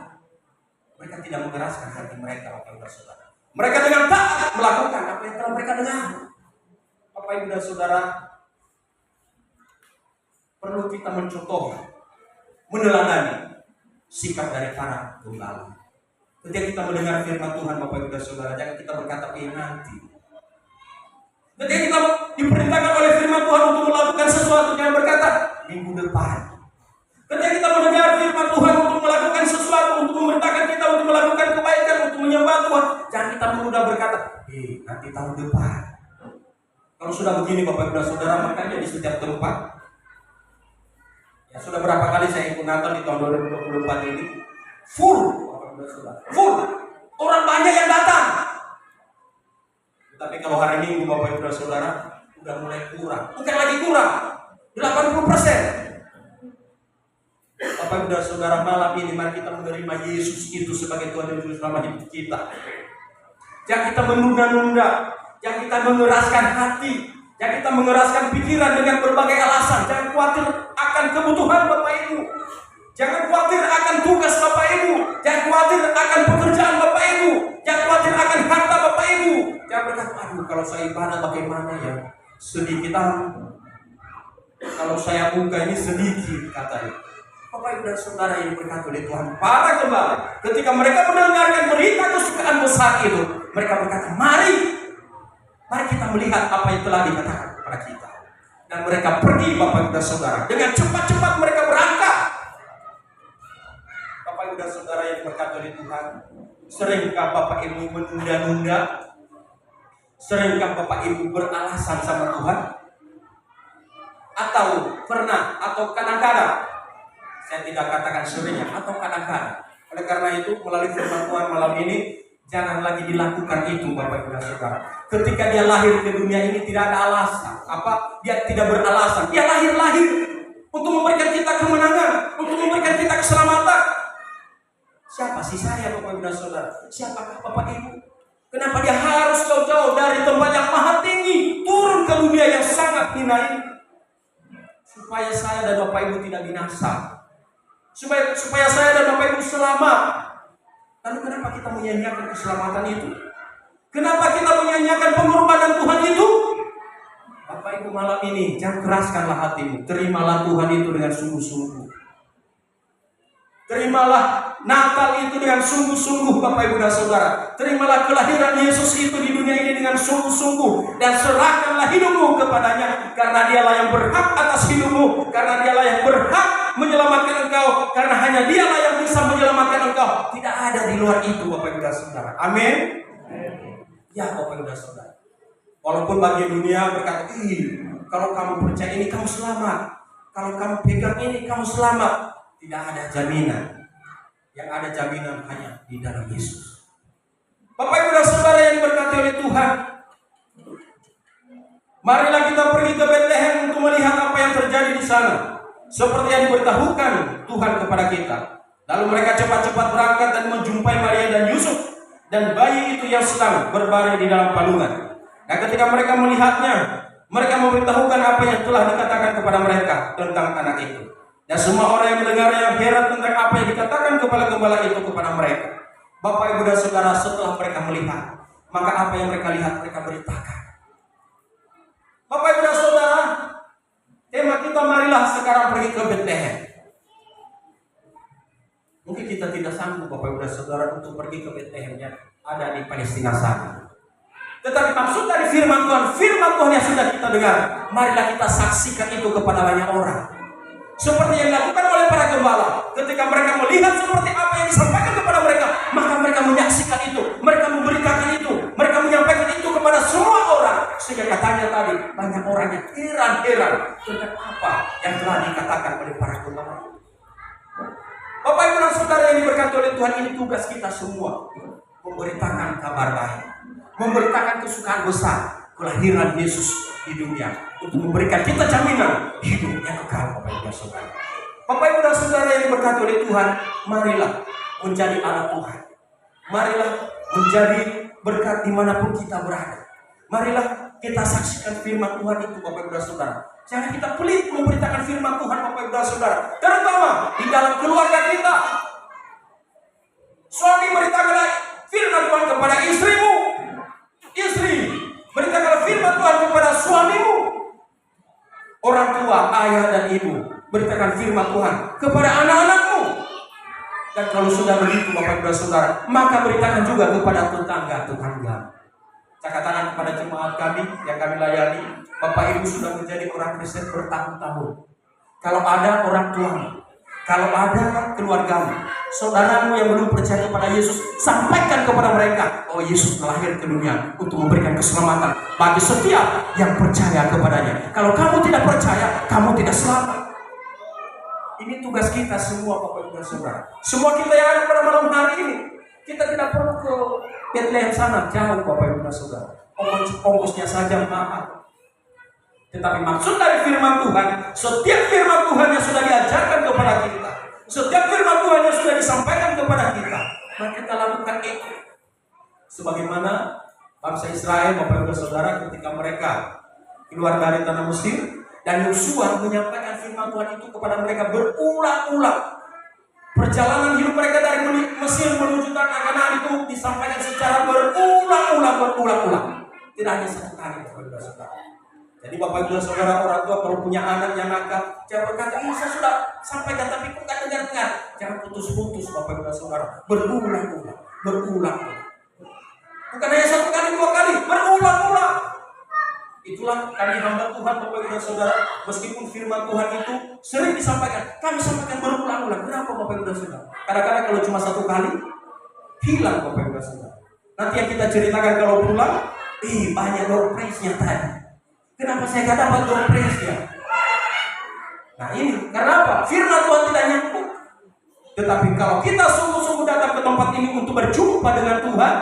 Mereka tidak mengeraskan hati mereka, Bapak Ibu dan Saudara. Mereka dengan taat melakukan apa yang telah mereka dengar. Bapak Ibu dan Saudara, perlu kita mencontoh, meneladani sikap dari para gembala. Ketika kita mendengar firman Tuhan, Bapak Ibu dan Saudara, jangan kita berkata nanti. Ketika kita diperintahkan oleh firman Tuhan untuk melakukan sesuatu, jangan berkata minggu depan. Ketika kita mendengar firman Tuhan untuk melakukan sesuatu, untuk memerintahkan kita untuk melakukan kebaikan, untuk menyembah Tuhan, jangan kita mudah berkata, nanti tahun depan. Kalau sudah begini Bapak Ibu dan Saudara, makanya di setiap tempat, ya sudah berapa kali saya ikut Natal di tahun 2024 ini, full Bapak Ibu dan Saudara, full. Orang banyak yang datang. Tapi kalau hari Minggu Bapak Ibu dan Saudara, udah mulai kurang. Bukan lagi kurang, 80%. Bapak Ibu dan Saudara, malam ini mari kita menerima Yesus itu sebagai Tuhan dan Juru Selamat hidup kita. Jangan kita menunda-nunda, jangan kita mengeraskan hati, jangan kita mengeraskan pikiran dengan berbagai alasan. Jangan khawatir akan kebutuhan Bapak Ibu, jangan khawatir akan tugas Bapak Ibu, jangan khawatir akan pekerjaan Bapak Ibu, jangan khawatir akan harta Bapak Ibu. Jangan berkata, aduh kalau saya ibadah bagaimana ya, sedikit kalau saya buka ini sedikit katanya. Bapak Ibu dan Saudara yang berkati oleh Tuhan, para gembala ketika mereka mendengarkan berita kesukaan besar itu, mereka berkata, mari kita melihat apa yang telah dikatakan kepada kita. Dan mereka pergi Bapak Ibu dan Saudara, dengan cepat-cepat mereka berangkat. Bapak Ibu dan Saudara yang berkati oleh Tuhan, seringkah Bapak Ibu menunda-nunda? Seringkah Bapak Ibu beralasan sama Tuhan? Atau pernah, atau kadang-kadang, saya tidak katakan seringnya, atau kadang-kadang. Oleh karena itu, melalui firman Tuhan malam ini, jangan lagi dilakukan itu Bapak Ibu dan Saudara. Ketika dia lahir ke dunia ini tidak ada alasan. Dia tidak beralasan. Dia lahir untuk memberikan kita kemenangan, untuk memberikan kita keselamatan. Siapa sih saya Bapak Ibu dan Saudara? Siapakah Bapak Ibu? Kenapa dia harus jauh-jauh dari tempat yang maha tinggi, turun ke dunia yang sangat hina ini? Supaya saya dan Bapak Ibu tidak binasa. Supaya saya dan Bapak Ibu selamat. Lalu kenapa kita menyanyiakan keselamatan itu? Kenapa kita menyanyiakan pengorbanan Tuhan itu? Bapak Ibu malam ini, jangan keraskanlah hatimu. Terimalah Tuhan itu dengan sungguh-sungguh. Terimalah Natal itu dengan sungguh-sungguh Bapak Ibu dan Saudara. Terimalah kelahiran Yesus itu di dunia ini dengan sungguh-sungguh. Dan serahkanlah hidupmu kepadanya. Karena dialah yang berhak atas hidupmu. Karena dialah yang berhak menyelamatkan engkau. Karena hanya dialah yang bisa menyelamatkan engkau. Tidak ada di luar itu Bapak Ibu dan Saudara. Amin. Ya Bapak Ibu dan Saudara. Walaupun bagi dunia berkata, kalau kamu percaya ini kamu selamat. Kalau kamu pegang ini kamu selamat. Tidak ada jaminan. Yang ada jaminan hanya di dalam Yesus. Bapak Ibu dan Saudara yang diberkati oleh Tuhan, marilah kita pergi ke Bethlehem untuk melihat apa yang terjadi di sana. Seperti yang diberitahukan Tuhan kepada kita. Lalu mereka cepat-cepat berangkat dan menjumpai Maria dan Yusuf dan bayi itu yang sedang berbaring di dalam palungan. Dan ketika mereka melihatnya, mereka memberitahukan apa yang telah dikatakan kepada mereka tentang anak itu. Dan semua orang yang mendengarnya heran tentang apa yang dikatakan kepada gembala itu kepada mereka. Bapak Ibu dan Saudara, setelah mereka melihat, maka apa yang mereka lihat mereka beritakan. Bapak Ibu dan Saudara, tema kita marilah sekarang pergi ke Bethlehem. Mungkin kita tidak sanggup Bapak Ibu dan Saudara untuk pergi ke Bethlehem yang ada di Palestina sana. Tetapi maksud dari firman Tuhan yang sudah kita dengar, marilah kita saksikan itu kepada banyak orang. Seperti yang dilakukan oleh para gembala. Ketika mereka melihat seperti apa yang disampaikan kepada mereka, maka mereka menyaksikan itu, mereka memberitakan itu, mereka menyampaikan itu kepada semua orang. Sehingga katanya tadi, banyak orang yang heran-heran tentang apa yang telah dikatakan oleh para gembala. Bapak Ibu dan Saudara yang diberkati oleh Tuhan, ini tugas kita semua. Memberitakan kabar baik, memberitakan kesukaan besar, kelahiran Yesus di dunia untuk memberikan kita jaminan hidup yang kekal, Bapak Ibu dan Saudara. Bapak Ibu dan Saudara yang diberkati oleh Tuhan, marilah menjadi anak Tuhan. Marilah menjadi berkat dimanapun kita berada. Marilah kita saksikan firman Tuhan itu, Bapak Ibu dan Saudara. Jangan kita pelit memberitakan firman Tuhan, Bapak Ibu dan Saudara. Terutama di dalam keluarga kita. Suami, beritakanlah firman Tuhan kepada istrimu. Istri, beritakanlah firman Tuhan kepada suamimu. Orang tua, ayah dan ibu, beritakan firman Tuhan kepada anak-anakmu. Dan kalau sudah begitu, Bapak Ibu dan Saudara, maka beritakan juga kepada tetangga-tetangga. Saya katakan kepada jemaat kami yang kami layani, Bapak Ibu sudah menjadi orang Kristen bertahun-tahun. Kalau ada orang tuamu, kalau ada keluargamu, saudaramu yang belum percaya kepada Yesus, sampaikan kepada mereka, oh Yesus lahir ke dunia untuk memberikan keselamatan bagi setiap yang percaya kepadanya. Kalau kamu tidak percaya, kamu tidak selamat. Ini tugas kita semua, Bapak Ibu dan Saudara. Semua kita yang ada pada malam hari ini, kita tidak perlu ke Bethlehem sana, jauh, Bapak Ibu dan Saudara. Ongkosnya saja mahal. Tetapi maksud dari firman Tuhan, setiap firman Tuhan yang sudah diajarkan kepada kita, setiap firman Tuhan yang sudah disampaikan kepada kita, maka kita lakukan itu. Sebagaimana bangsa Israel, Bapak Ibu dan Saudara, ketika mereka keluar dari tanah Mesir, dan Yosua menyampaikan firman Tuhan itu kepada mereka berulang-ulang. Perjalanan hidup mereka dari Mesir menuju tanah Kanaan itu disampaikan secara berulang-ulang. Tidak hanya satu kali, Bapak Ibu dan Saudara. Jadi Bapak Ibu dan Saudara, orang tua kalau punya anak yang nakal, jangan berkata, saya sudah sampaikan tapi kok tidak dengar-dengar. Jangan putus-putus, Bapak Ibu dan Saudara. Berulang-ulang. Bukan hanya satu kali, dua kali, berulang-ulang. Itulah kami hamba Tuhan, Bapak Ibu dan Saudara. Meskipun firman Tuhan itu sering disampaikan, kami sampaikan berulang-ulang. Kenapa, Bapak Ibu dan Saudara? Kadang-kadang kalau cuma satu kali, hilang, Bapak Ibu dan Saudara. Nanti yang kita ceritakan kalau pulang, banyak door prize-nya tadi. Kenapa saya gak dapat door prize-nya? Nah ini, karena apa? Firman Tuhan tidak nyambung. Tetapi kalau kita sungguh-sungguh datang ke tempat ini untuk berjumpa dengan Tuhan,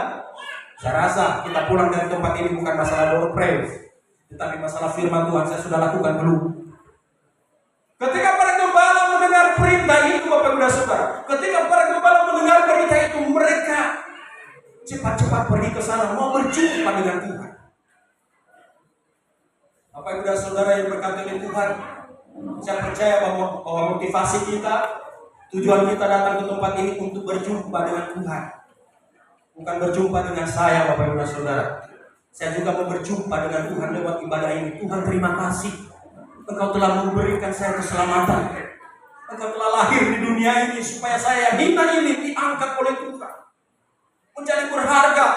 saya rasa kita pulang dari tempat ini bukan masalah door prize, tetapi masalah firman Tuhan saya sudah lakukan belum. Ketika para gembala mendengar perintah itu, Bapak Ibu dan Saudara, ketika para gembala mendengar berita itu, mereka cepat-cepat pergi ke sana mau berjumpa dengan Tuhan. Bapak Ibu dan Saudara yang berkati oleh Tuhan, saya percaya bahwa motivasi kita, tujuan kita datang ke tempat ini untuk berjumpa dengan Tuhan, bukan berjumpa dengan saya, Bapak Ibu dan Saudara. Saya juga mau berjumpa dengan Tuhan lewat ibadah ini. Tuhan, terima kasih. Engkau telah memberikan saya keselamatan. Engkau telah lahir di dunia ini supaya saya hina ini diangkat oleh Tuhan menjadi berharga.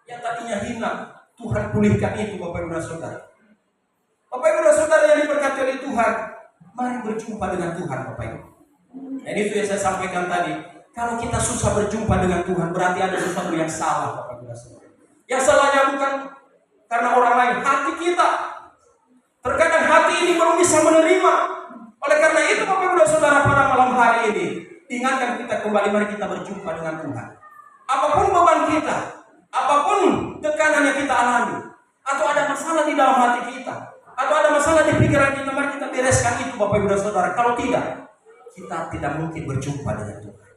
Yang tadinya hina, Tuhan pulihkan itu, Bapak Ibu dan Saudara. Bapak Ibu dan Saudara yang diberkati oleh Tuhan, mari berjumpa dengan Tuhan, Bapak Ibu. Dan itu yang saya sampaikan tadi. Kalau kita susah berjumpa dengan Tuhan, berarti ada sesuatu yang salah, Bapak Ibu dan Saudara. Yang salahnya bukan karena orang lain, hati kita. Terkadang hati ini belum bisa menerima. Oleh karena itu, Bapak Ibu dan Saudara, pada malam hari ini, ingatkan kita kembali, mari kita berjumpa dengan Tuhan. Apapun beban kita, apapun tekanan yang kita alami, atau ada masalah di dalam hati kita, atau ada masalah di pikiran kita, mari kita bereskan itu, Bapak Ibu dan Saudara. Kalau tidak, kita tidak mungkin berjumpa dengan Tuhan.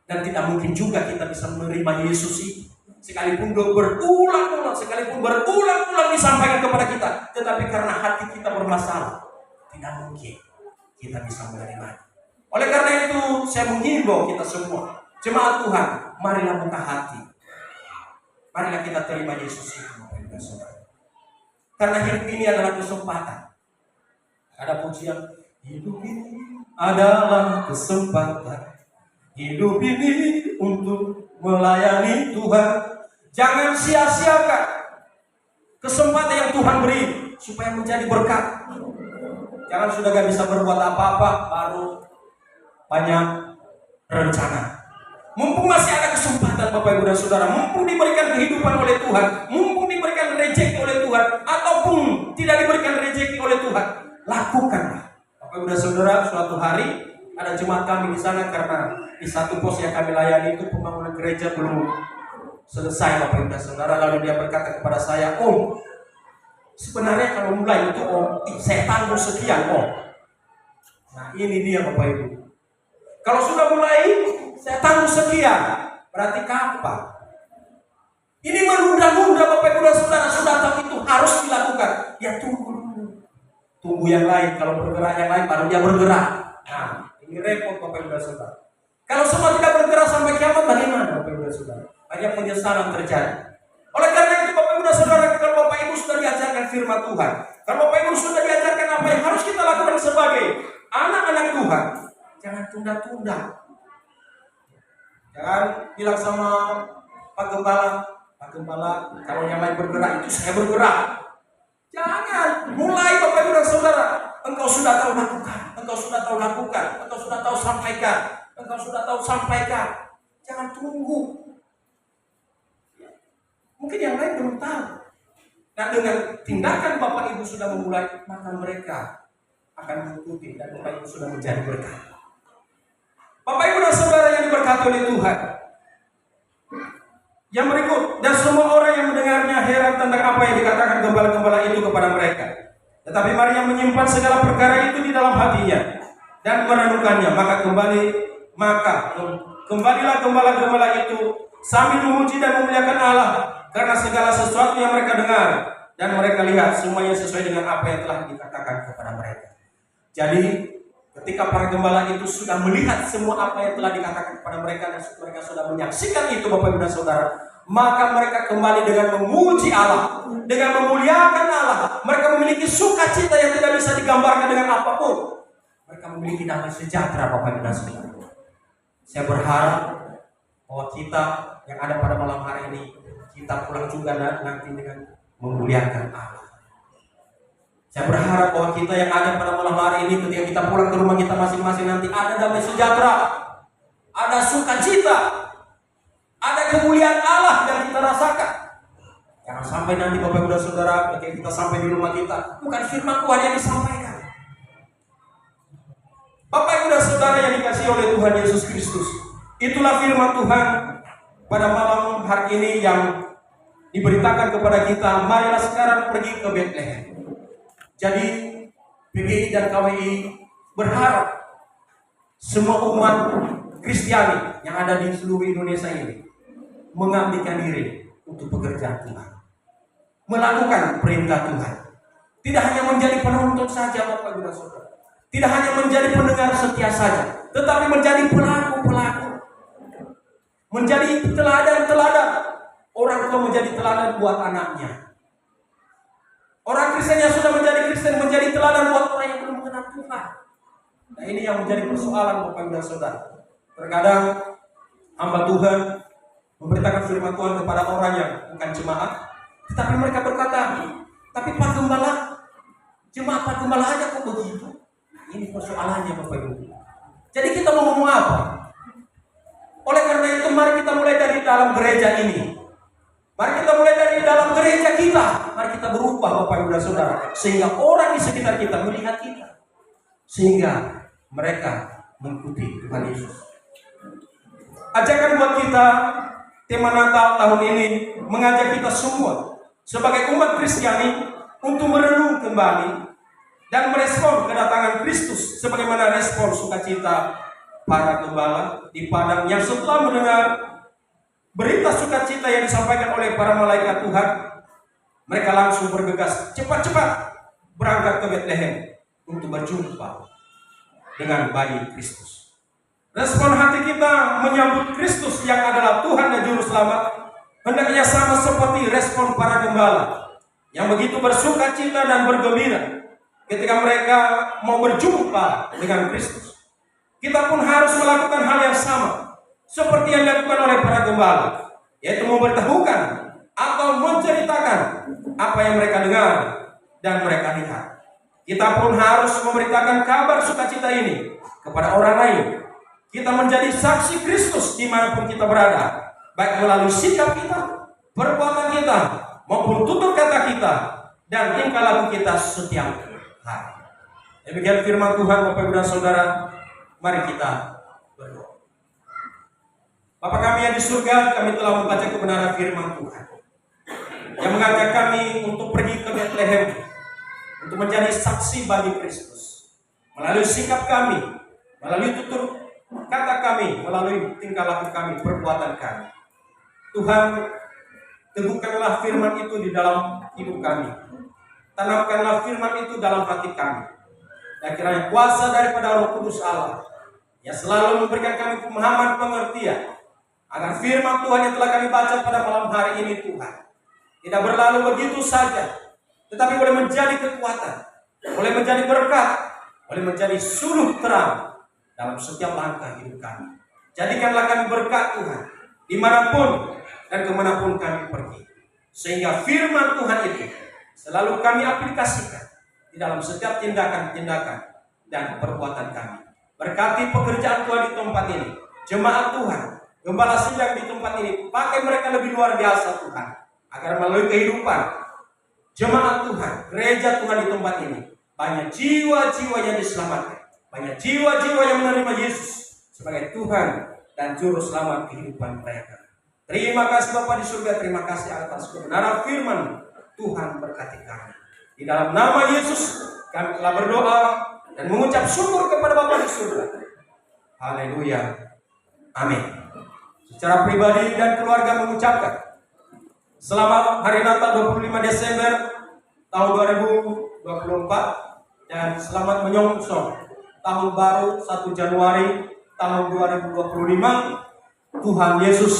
Dan tidak mungkin juga kita bisa menerima Yesus itu. Sekalipun berulang-ulang disampaikan kepada kita, tetapi karena hati kita bermasalah, tidak mungkin kita bisa menerima. Oleh karena itu, saya menghimbau kita semua, jemaat Tuhan, marilah buka hati. Marilah kita terima Yesus itu, Bapak Ibu dan Saudara. Karena hidup ini adalah kesempatan. Ada pujian, hidup ini adalah kesempatan. Hidup ini untuk melayani Tuhan. Jangan sia-siakan kesempatan yang Tuhan beri supaya menjadi berkat. Jangan sudah gak bisa berbuat apa-apa baru banyak rencana. Mumpung masih ada kesempatan, Bapak Ibu dan Saudara, mumpung diberikan kehidupan oleh Tuhan, mumpung diberikan rezeki oleh Tuhan, ataupun tidak diberikan rezeki oleh Tuhan, lakukanlah. Bapak Ibu dan Saudara, suatu hari ada jemaat kami di sana karena di satu pos yang kami layani itu pembangunan gereja belum selesai, Bapak Ibu dan Saudara. Lalu dia berkata kepada saya, Sebenarnya kalau mulai itu saya tanggung sekian Nah ini dia Bapak Ibu. Kalau sudah mulai saya tanggung sekian, berarti kapan? Ini menunda-nunda Bapak Ibu dan Saudara. Sudah tahu itu harus dilakukan, ya tunggu dulu. Tunggu yang lain. Kalau bergerak yang lain baru dia bergerak. Nah ini repot Bapak Ibu dan Saudara. Kalau semua tidak bergerak sampai kiamat, bagaimana Bapak Ibu dan Saudara? Banyak penyesalan terjadi. Oleh karena itu Bapak Ibu dan Saudara, kalau Bapak Ibu sudah diajarkan firman Tuhan, kalau Bapak Ibu sudah diajarkan apa yang harus kita lakukan sebagai anak-anak Tuhan, jangan tunda-tunda. Jangan bilang sama Pak Gembala, kalau yang lain bergerak itu saya bergerak. Jangan. Mulai Bapak Ibu dan Saudara, engkau sudah tahu lakukan, engkau sudah tahu lakukan, engkau sudah tahu sampaikan, engkau sudah tahu sampaikan. Jangan tunggu. Mungkin yang lain belum tahu. Nah dengan tindakan Bapak Ibu sudah memulai, maka mereka akan mengikuti dan Bapak Ibu sudah menjadi berkat. Bapak Ibu dan Saudara yang diberkati oleh Tuhan. Yang berikut, dan semua orang yang mendengarnya heran tentang apa yang dikatakan gembala-gembala itu kepada mereka. Tetapi Maria menyimpan segala perkara itu di dalam hatinya dan merenungkannya. Maka kembalilah gembala-gembala itu sambil memuji dan memuliakan Allah karena segala sesuatu yang mereka dengar dan mereka lihat semuanya sesuai dengan apa yang telah dikatakan kepada mereka. Jadi ketika para gembala itu sudah melihat semua apa yang telah dikatakan kepada mereka dan mereka sudah menyaksikan itu Bapak Ibu dan Saudara, maka mereka kembali dengan memuji Allah, dengan memuliakan Allah. Mereka memiliki sukacita yang tidak bisa digambarkan dengan apapun. Mereka memiliki damai sejahtera Bapak Ibu dan Saudara. Saya berharap bahwa kita yang ada pada malam hari ini, kita pulang juga nanti dengan memuliakan Allah. Saya berharap bahwa kita yang ada pada malam hari ini, ketika kita pulang ke rumah kita masing-masing nanti ada damai sejahtera, ada sukacita, ada kemuliaan Allah yang kita rasakan. Jangan sampai nanti Bapak Ibu dan Saudara, ketika kita sampai di rumah kita, bukan firman Tuhan yang disampaikan. Bapak Ibu dan Saudara yang dikasihi oleh Tuhan Yesus Kristus, itulah firman Tuhan pada malam hari ini yang diberitakan kepada kita. Marilah sekarang pergi ke Bethlehem. Jadi PGI dan KWI berharap semua umat Kristiani yang ada di seluruh Indonesia ini mengabdikan diri untuk pekerjaan Tuhan, melakukan perintah Tuhan. Tidak hanya menjadi penonton saja Bapak Ibu dan Saudara, tidak hanya menjadi pendengar setia saja, tetapi menjadi pelaku-pelaku, menjadi teladan-teladan. Orang tua menjadi teladan buat anaknya. Orang Kristen yang sudah menjadi Kristen menjadi teladan buat orang yang belum mengenal Tuhan. Nah ini yang menjadi persoalan Bapak Ibu dan Saudara. Terkadang hamba Tuhan memberitakan firman Tuhan kepada orang yang bukan jemaat, tetapi mereka berkata, tapi Pak Gembala, jemaat Pak Gembala aja kok begitu. Nah, ini persoalannya Bapak Ibu. Jadi kita mau ngomong apa? Oleh karena itu mari kita mulai dari dalam gereja ini. Mari kita mulai dari dalam gereja kita. Mari kita berubah Bapak Ibu dan Saudara, sehingga orang di sekitar kita melihat kita, sehingga mereka mengikuti Tuhan Yesus. Ajakan buat kita, tema Natal tahun ini mengajak kita semua sebagai umat Kristiani untuk merenung kembali dan merespon kedatangan Kristus sebagaimana respon sukacita para gembala di padang yang setelah mendengar berita sukacita yang disampaikan oleh para malaikat Tuhan, mereka langsung bergegas cepat-cepat berangkat ke Bethlehem untuk berjumpa dengan bayi Kristus. Respon hati kita menyambut Kristus yang adalah Tuhan dan Juru Selamat hendaknya sama seperti respon para gembala yang begitu bersukacita dan bergembira ketika mereka mau berjumpa dengan Kristus. Kita pun harus melakukan hal yang sama seperti yang dilakukan oleh para gembala, yaitu memberitahukan atau menceritakan apa yang mereka dengar dan mereka lihat. Kita pun harus memberitakan kabar sukacita ini kepada orang lain. Kita menjadi saksi Kristus dimanapun kita berada, baik melalui sikap kita, perbuatan kita, maupun tutur kata kita dan tingkah laku kita setiap hari. Demikian firman Tuhan Bapak Ibu dan Saudara. Mari kita berdoa. Bapa kami yang di surga, kami telah membaca kebenaran firman Tuhan. yang mengajak kami untuk pergi ke Bethlehem untuk menjadi saksi bagi Kristus melalui sikap kami, melalui tutur kata kami, melalui tingkah laku kami, perbuatan kami. Tuhan, teguhkanlah firman itu di dalam hidup kami. Tanamkanlah firman itu dalam hati kami. Dan kiranya kuasa daripada Roh Kudus Allah yang selalu memberikan kami pemahaman pengertian agar firman Tuhan yang telah kami baca pada malam hari ini, Tuhan, tidak berlalu begitu saja, tetapi boleh menjadi kekuatan, boleh menjadi berkat, boleh menjadi suluh terang dalam setiap langkah hidup kami. Jadikanlah kami berkat, Tuhan, dimanapun dan kemanapun kami pergi, sehingga firman Tuhan itu selalu kami aplikasikan di dalam setiap tindakan-tindakan dan perbuatan kami. Berkati pekerjaan Tuhan di tempat ini, jemaat Tuhan, gembala sidang di tempat ini, pakai mereka lebih luar biasa, Tuhan, agar melalui kehidupan jemaat Tuhan, gereja Tuhan di tempat ini, banyak jiwa-jiwa yang diselamatkan, banyak jiwa-jiwa yang menerima Yesus sebagai Tuhan dan Juru Selamat kehidupan mereka. Terima kasih Bapa di surga, terima kasih atas kebenaran firman. Tuhan berkati kami. Di dalam nama Yesus kami telah berdoa dan mengucap syukur kepada Bapa di surga. Haleluya. Amin. Secara pribadi dan keluarga mengucapkan selamat Hari Natal 25 Desember tahun 2024 dan selamat menyongsong tahun baru 1 Januari tahun 2025. Tuhan Yesus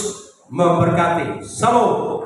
memberkati. Salam.